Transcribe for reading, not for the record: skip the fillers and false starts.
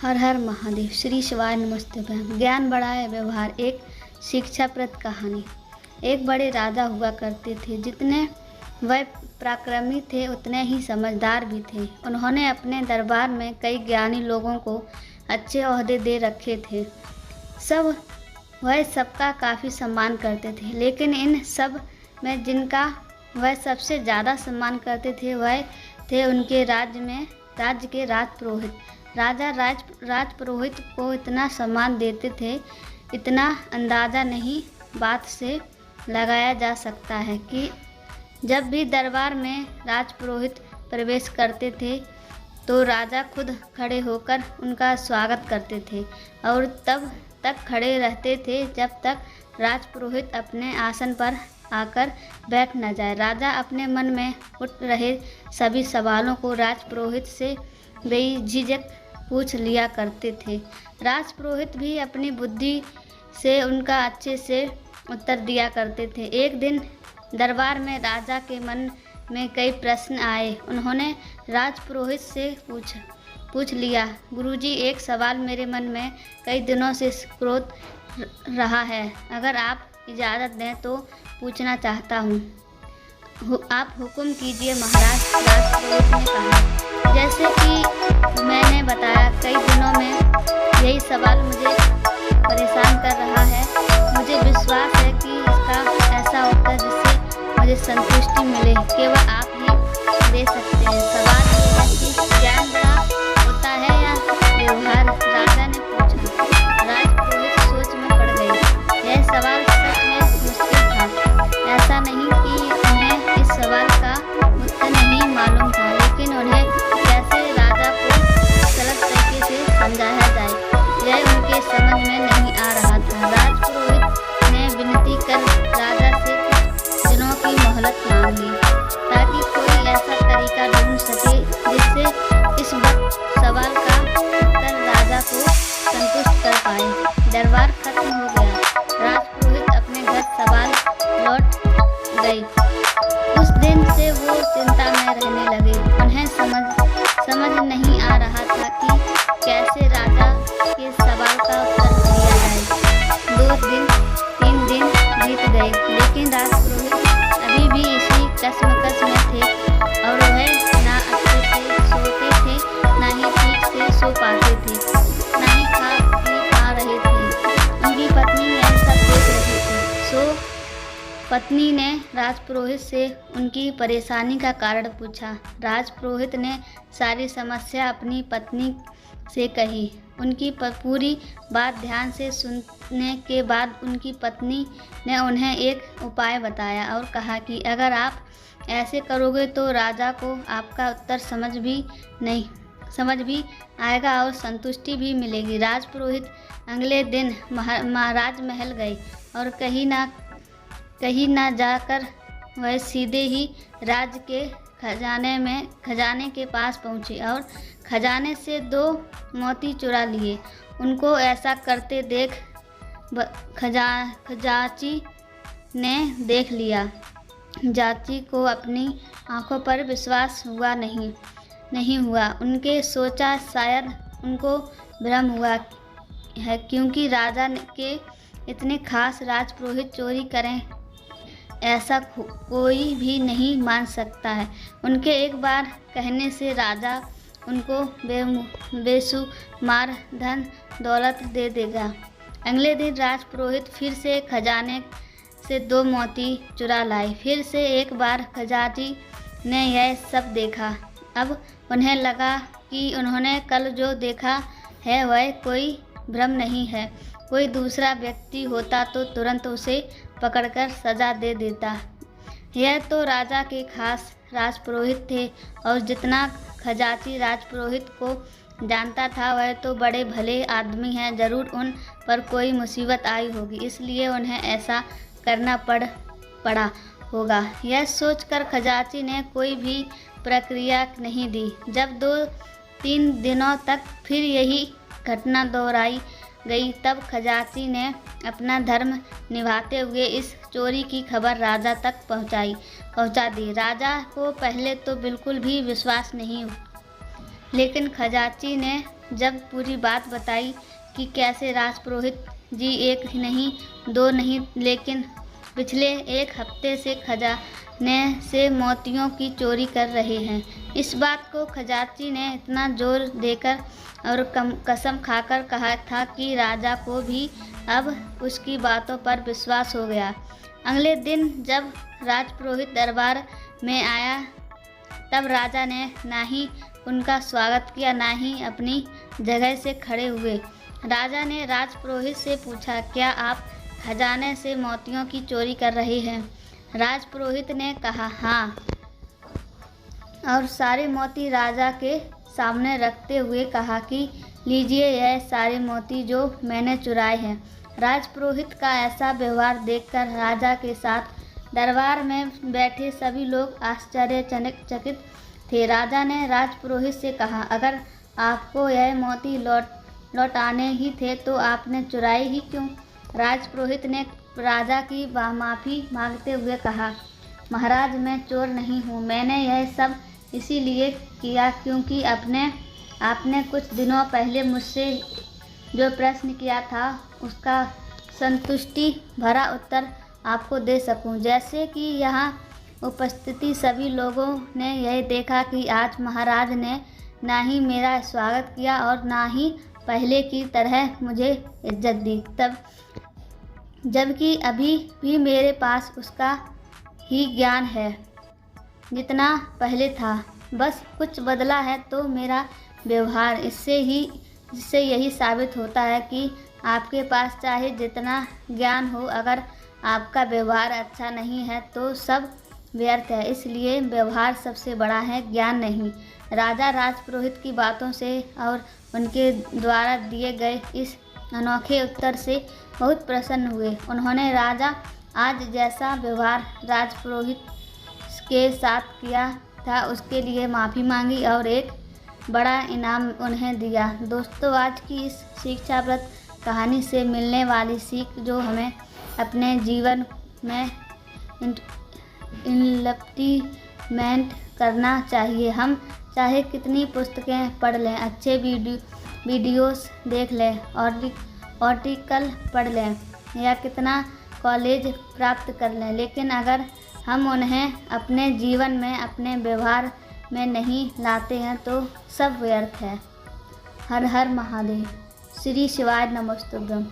हर हर महादेव। श्री शिवाय नमस्ते। ज्ञान बढ़ाए व्यवहार। एक शिक्षाप्रद कहानी। एक बड़े राजा हुआ करते थे। जितने वह पराक्रमी थे उतने ही समझदार भी थे। उन्होंने अपने दरबार में कई ज्ञानी लोगों को अच्छे ओहदे दे रखे थे। वह सबका काफ़ी सम्मान करते थे। लेकिन इन सब में जिनका वह सबसे ज़्यादा सम्मान करते थे वह थे उनके राज्य के राजपुरोहित। राजा राजपुरोहित को इतना सम्मान देते थे, इतना अंदाज़ा नहीं बात से लगाया जा सकता है कि जब भी दरबार में राजपुरोहित प्रवेश करते थे तो राजा खुद खड़े होकर उनका स्वागत करते थे और तब तक खड़े रहते थे जब तक राजपुरोहित अपने आसन पर आकर बैठ न जाए। राजा अपने मन में उठ रहे सभी सवालों को राजपुरोहित से बेझिझक पूछ लिया करते थे। राजपुरोहित भी अपनी बुद्धि से उनका अच्छे से उत्तर दिया करते थे। एक दिन दरबार में राजा के मन में कई प्रश्न आए। उन्होंने राजपुरोहित से पूछ लिया, गुरुजी, एक सवाल मेरे मन में कई दिनों से क्रोध रहा है। अगर आप इजाज़त दें तो पूछना चाहता हूँ। आप हुक्म कीजिए महाराज। राजपुरोहित ने कहा, जैसे कि मैंने बताया, कई दिनों में यही सवाल मुझे परेशान कर रहा है। मुझे विश्वास है कि इसका ऐसा उत्तर जिससे मुझे संतुष्टि मिले केवल आप ही दे सकते हैं। सवाल ये है कि ज्ञान बड़ा होता है या व्यवहार? राजा ने पूछा। राजपुरोहित सोच में पड़ गए। यह सवाल सच में मुश्किल था। ऐसा नहीं कि उन्हें इस सवाल का उत्तर नहीं मालूम था, लेकिन उन्हें कैसे राजा को गलत तरीके से समझाया जाए यह उनके समझ में नहीं आ रहा था। राजपुरोहित ने विनती कर राजा से कुछ दिनों की मोहलत मांग ली ताकि कोई ऐसा तरीका ढूंढ सके जिससे इस वक्त सवाल का उत्तर राजा को संतुष्ट कर पाए। दरबार खत्म हो गया। राजपुरोहित अपने घर सवाल लौट गए। उस दिन से वो चिंता में रहने लगे। उन्हें समझ नहीं आ रहा था कि कैसे राजा के सवाल का उत्तर दिया जाए। 2 दिन 3 दिन बीत गए, लेकिन राजपुरोहित अभी भी इसी कश्मकश में थे और वह ना अच्छे से सोते थे, ना ही ठीक से सो पाते थे, ना ही खा पी पा रहे थे। उनकी पत्नी यह सब देख रही थी। पत्नी ने राजपुरोहित से उनकी परेशानी का कारण पूछा। राजपुरोहित ने सारी समस्या अपनी पत्नी से कही। उनकी पूरी बात ध्यान से सुनने के बाद उनकी पत्नी ने उन्हें एक उपाय बताया और कहा कि अगर आप ऐसे करोगे तो राजा को आपका उत्तर समझ भी आएगा और संतुष्टि भी मिलेगी। राजपुरोहित अगले दिन राजमहल गए और कहीं ना जाकर वह सीधे ही राज्य के खजाने के पास पहुँचे और खजाने से 2 मोती चुरा लिए। उनको ऐसा करते देख खजांची ने देख लिया। जाची को अपनी आंखों पर विश्वास नहीं हुआ। उनके सोचा शायद उनको भ्रम हुआ है, क्योंकि राजा के इतने खास राजपुरोहित चोरी करें ऐसा कोई भी नहीं मान सकता है। उनके एक बार कहने से राजा उनको बेशुमार धन दौलत दे देगा। अगले दिन राजपुरोहित फिर से खजाने से 2 मोती चुरा लाए। फिर से एक बार खजांची ने यह सब देखा। अब उन्हें लगा कि उन्होंने कल जो देखा है वह कोई भ्रम नहीं है। कोई दूसरा व्यक्ति होता तो तुरंत उसे पकड़कर सजा दे देता। यह तो राजा के खास राजपुरोहित थे और जितना खजांची राजपुरोहित को जानता था वह तो बड़े भले आदमी हैं। जरूर उन पर कोई मुसीबत आई होगी, इसलिए उन्हें ऐसा करना पड़ा होगा। यह सोचकर खजांची ने कोई भी प्रक्रिया नहीं दी। जब 2-3 दिनों तक फिर यही घटना दोहराई गई, तब खजांची ने अपना धर्म निभाते हुए इस चोरी की खबर राजा तक पहुंचा दी। राजा को पहले तो बिल्कुल भी विश्वास नहीं हुआ, लेकिन खजांची ने जब पूरी बात बताई कि कैसे राजपुरोहित जी एक नहीं, दो नहीं, लेकिन पिछले एक हफ्ते से खजाने से मोतियों की चोरी कर रहे हैं। इस बात को खजांची ने इतना जोर देकर और कसम खाकर कहा था कि राजा को भी अब उसकी बातों पर विश्वास हो गया। अगले दिन जब राजपुरोहित दरबार में आया, तब राजा ने ना ही उनका स्वागत किया, ना ही अपनी जगह से खड़े हुए। राजा ने राजपुरोहित से पूछा, क्या आप खजाने से मोतियों की चोरी कर रहे हैं? राजपुरोहित ने कहा, हाँ, और सारे मोती राजा के सामने रखते हुए कहा कि लीजिए यह सारे मोती जो मैंने चुराए हैं। राजपुरोहित का ऐसा व्यवहार देखकर राजा के साथ दरबार में बैठे सभी लोग आश्चर्यचकित थे। राजा ने राजपुरोहित से कहा, अगर आपको यह मोती लौटाने ही थे तो आपने चुराए ही क्यों? राजपुरोहित ने राजा की माफ़ी मांगते हुए कहा, महाराज, मैं चोर नहीं हूँ। मैंने यह सब इसीलिए किया क्योंकि आपने कुछ दिनों पहले मुझसे जो प्रश्न किया था उसका संतुष्टि भरा उत्तर आपको दे सकूं। जैसे कि यहाँ उपस्थित सभी लोगों ने यह देखा कि आज महाराज ने ना ही मेरा स्वागत किया और ना ही पहले की तरह मुझे इज्जत दी, तब जबकि अभी भी मेरे पास उसका ही ज्ञान है जितना पहले था। बस कुछ बदला है तो मेरा व्यवहार। इससे यही साबित होता है कि आपके पास चाहे जितना ज्ञान हो, अगर आपका व्यवहार अच्छा नहीं है तो सब व्यर्थ है। इसलिए व्यवहार सबसे बड़ा है, ज्ञान नहीं। राजा राजपुरोहित की बातों से और उनके द्वारा दिए गए इस अनोखे उत्तर से बहुत प्रसन्न हुए। उन्होंने राजा आज जैसा व्यवहार राजपुरोहित के साथ किया था उसके लिए माफ़ी मांगी और एक बड़ा इनाम उन्हें दिया। दोस्तों, आज की इस शिक्षाप्रद कहानी से मिलने वाली सीख जो हमें अपने जीवन में इम्प्लीमेंट करना चाहिए। हम चाहे कितनी पुस्तकें पढ़ लें, अच्छे वीडियोस देख लें, आर्टिकल पढ़ लें या कितना कॉलेज प्राप्त कर लें, लेकिन अगर हम उन्हें अपने जीवन में, अपने व्यवहार में नहीं लाते हैं तो सब व्यर्थ है। हर हर महादेव। श्री शिवाय नमस्तुभ्यम।